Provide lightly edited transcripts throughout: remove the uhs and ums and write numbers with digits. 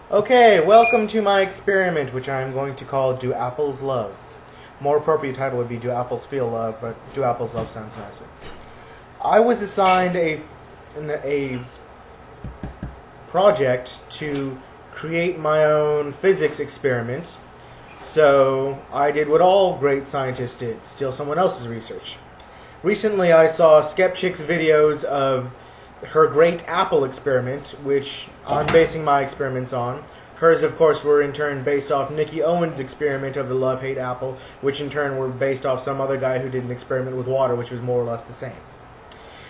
Okay, welcome to my experiment, which I'm going to call Do Apples Love? More appropriate title would be Do Apples Feel Love, but Do Apples Love sounds nicer. I was assigned a project to create my own physics experiment, so I did what all great scientists did, steal someone else's research. Recently I saw Skepchick's videos of her great apple experiment, which I'm basing my experiments on. Hers, of course, were in turn based off Nikki Owens' experiment of the love-hate apple, which in turn were based off some other guy who did an experiment with water, which was more or less the same.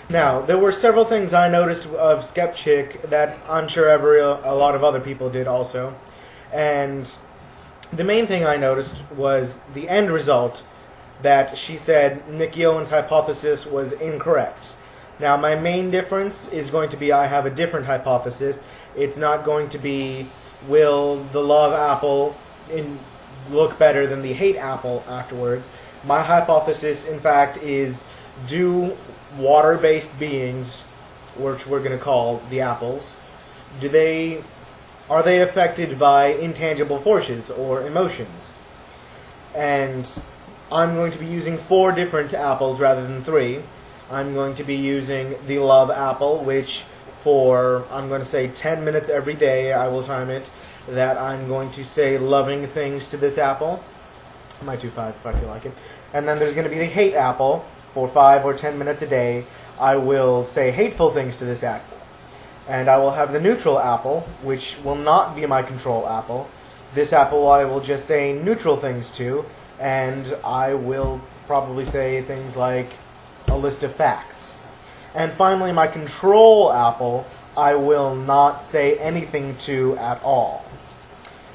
Now, there were several things I noticed of Skepchick that I'm sure a lot of other people did also. And the main thing I noticed was the end result, that she said Nikki Owens' hypothesis was incorrect. Now, my main difference is going to be I have a different hypothesis. It's not going to be, will the love apple look better than the hate apple afterwards. My hypothesis, in fact, is do water-based beings, which we're going to call the apples, are they affected by intangible forces or emotions? And I'm going to be using 4 different apples rather than 3. I'm going to be using the love apple, which for, I'm going to say 10 minutes every day, I will time it, that I'm going to say loving things to this apple. I might do 5 if I feel like it. And then there's going to be the hate apple. For 5 or 10 minutes a day, I will say hateful things to this apple. And I will have the neutral apple, which will not be my control apple. This apple I will just say neutral things to, and I will probably say things like a list of facts. And finally, my control apple, I will not say anything to at all.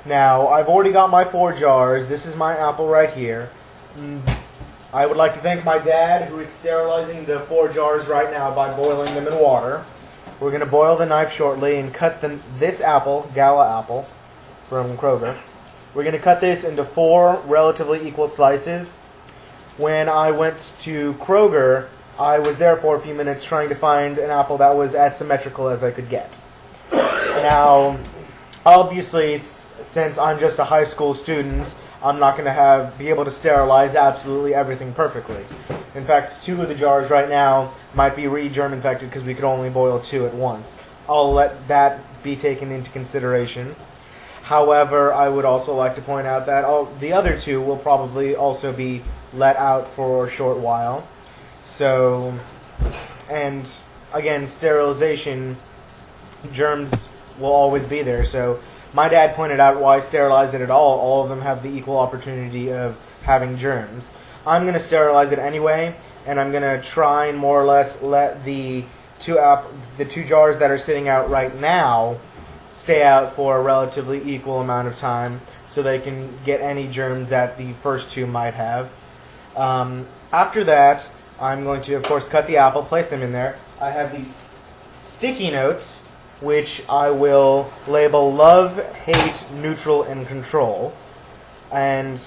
Now, I've already got my 4 jars. This is my apple right here. I would like to thank my dad, who is sterilizing the 4 jars right now by boiling them in water. We're going to boil the knife shortly and cut this apple, Gala apple, from Kroger. We're going to cut this into 4 relatively equal slices. When I went to Kroger, I was there for a few minutes trying to find an apple that was as symmetrical as I could get. Now, obviously, since I'm just a high school student, I'm not going to be able to sterilize absolutely everything perfectly. In fact, 2 of the jars right now might be re-germ infected because we could only boil 2 at once. I'll let that be taken into consideration. However, I would also like to point out that the other 2 will probably also be let out for a short while. So, and again, sterilization, germs will always be there. So my dad pointed out why sterilize it at all. All of them have the equal opportunity of having germs. I'm going to sterilize it anyway, and I'm going to try and more or less let the 2 jars that are sitting out right now stay out for a relatively equal amount of time so they can get any germs that the first 2 might have. After that, I'm going to, of course, cut the apple, place them in there. I have these sticky notes, which I will label love, hate, neutral, and control. And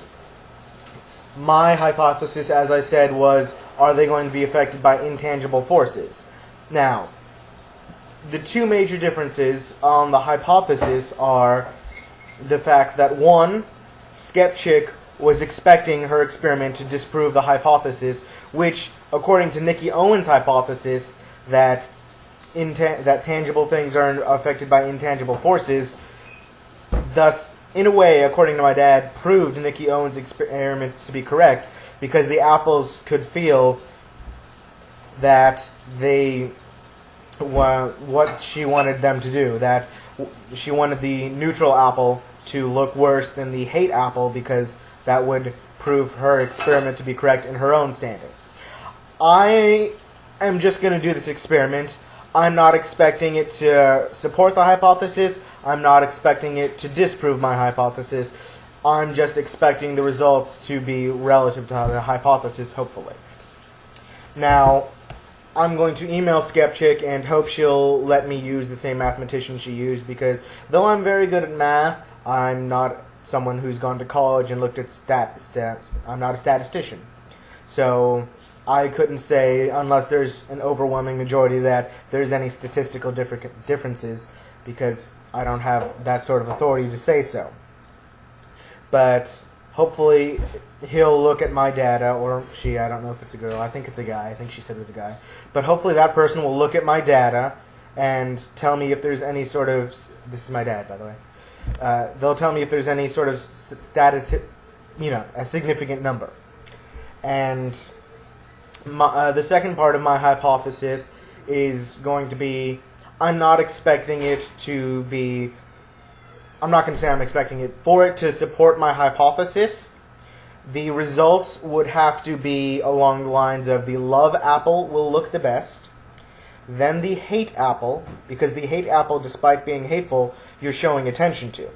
my hypothesis, as I said, was, are they going to be affected by intangible forces? Now, the 2 major differences on the hypothesis are the fact that, 1, Skepchick was expecting her experiment to disprove the hypothesis, which, according to Nikki Owens' hypothesis, that tangible things are affected by intangible forces, thus, in a way, according to my dad, proved Nikki Owens' experiment to be correct, because the apples could feel that what she wanted them to do, that she wanted the neutral apple to look worse than the hate apple, because that would prove her experiment to be correct in her own standing. I am just going to do this experiment. I'm not expecting it to support the hypothesis. I'm not expecting it to disprove my hypothesis. I'm just expecting the results to be relative to the hypothesis, hopefully. Now, I'm going to email Skepchick and hope she'll let me use the same mathematician she used, because though I'm very good at math, I'm not someone who's gone to college and looked at stats. I'm not a statistician. So I couldn't say, unless there's an overwhelming majority that there's any statistical differences, because I don't have that sort of authority to say so. But hopefully he'll look at my data, or she, I don't know if it's a girl, I think it's a guy, I think she said it was a guy. But hopefully that person will look at my data and tell me if there's any sort of, this is my dad, by the way, they'll tell me if there's any sort of a significant number. And the second part of my hypothesis is going to be, I'm not expecting it to be, I'm not going to say I'm expecting it, for it to support my hypothesis, the results would have to be along the lines of the love apple will look the best, then the hate apple, because the hate apple, despite being hateful, you're showing attention to.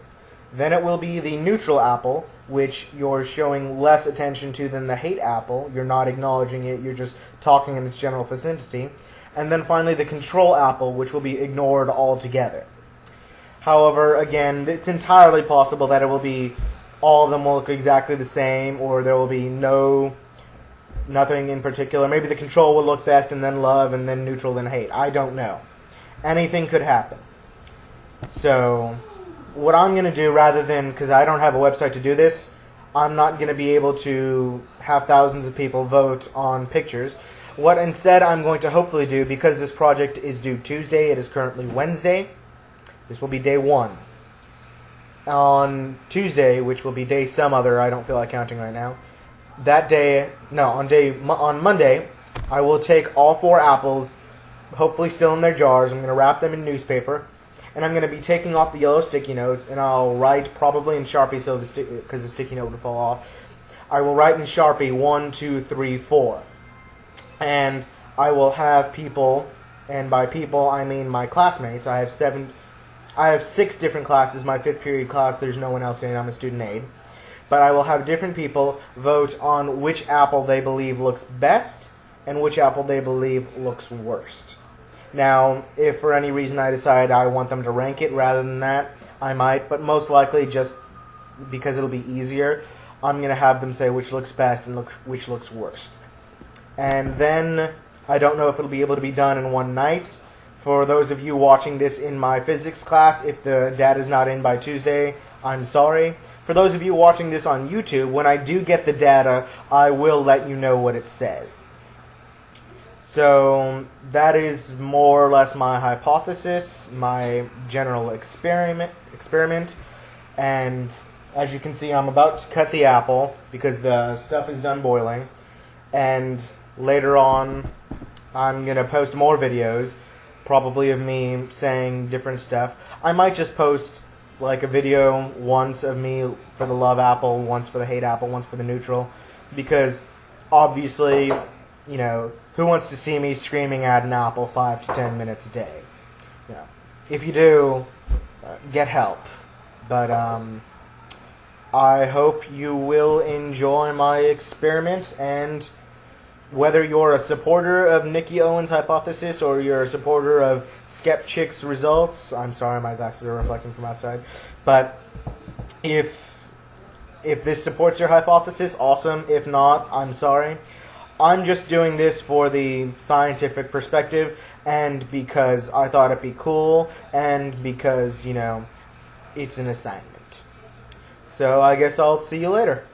Then it will be the neutral apple, which you're showing less attention to than the hate apple. You're not acknowledging it, you're just talking in its general vicinity. And then finally the control apple, which will be ignored altogether. However, again, it's entirely possible that it will be, all of them will look exactly the same, or there will be nothing in particular. Maybe the control will look best, and then love, and then neutral, then hate. I don't know. Anything could happen. So what I'm going to do, rather than, because I don't have a website to do this, I'm not going to be able to have thousands of people vote on pictures. What instead I'm going to hopefully do, because this project is due Tuesday, it is currently Wednesday, this will be day 1. On Tuesday, which will be day some other, I don't feel like counting right now, on Monday, I will take all 4 apples, hopefully still in their jars. I'm going to wrap them in newspaper, and I'm going to be taking off the yellow sticky notes, and I'll write probably in Sharpie, so because the sticky note would fall off. I will write in Sharpie 1, 2, 3, 4, and I will have people, and by people I mean my classmates. I have 6 different classes. My 5th period class, there's no one else in it. I'm a student aide. But I will have different people vote on which apple they believe looks best and which apple they believe looks worst. Now, if for any reason I decide I want them to rank it rather than that, I might, but most likely just because it'll be easier, I'm going to have them say which looks best and which looks worst. And then, I don't know if it'll be able to be done in one night. For those of you watching this in my physics class, if the data's not in by Tuesday, I'm sorry. For those of you watching this on YouTube, when I do get the data, I will let you know what it says. So that is more or less my hypothesis, my general experiment. And as you can see, I'm about to cut the apple because the stuff is done boiling. And later on, I'm going to post more videos, probably of me saying different stuff. I might just post like a video once of me for the love apple, once for the hate apple, once for the neutral, because obviously, you know, who wants to see me screaming at an apple 5 to 10 minutes a day? You know, if you do, get help. But I hope you will enjoy my experiment, and whether you're a supporter of Nikki Owen's hypothesis or you're a supporter of Skepchick's results, I'm sorry, my glasses are reflecting from outside, but if this supports your hypothesis, awesome. If not, I'm sorry. I'm just doing this for the scientific perspective, and because I thought it'd be cool, and because, you know, it's an assignment. So I guess I'll see you later.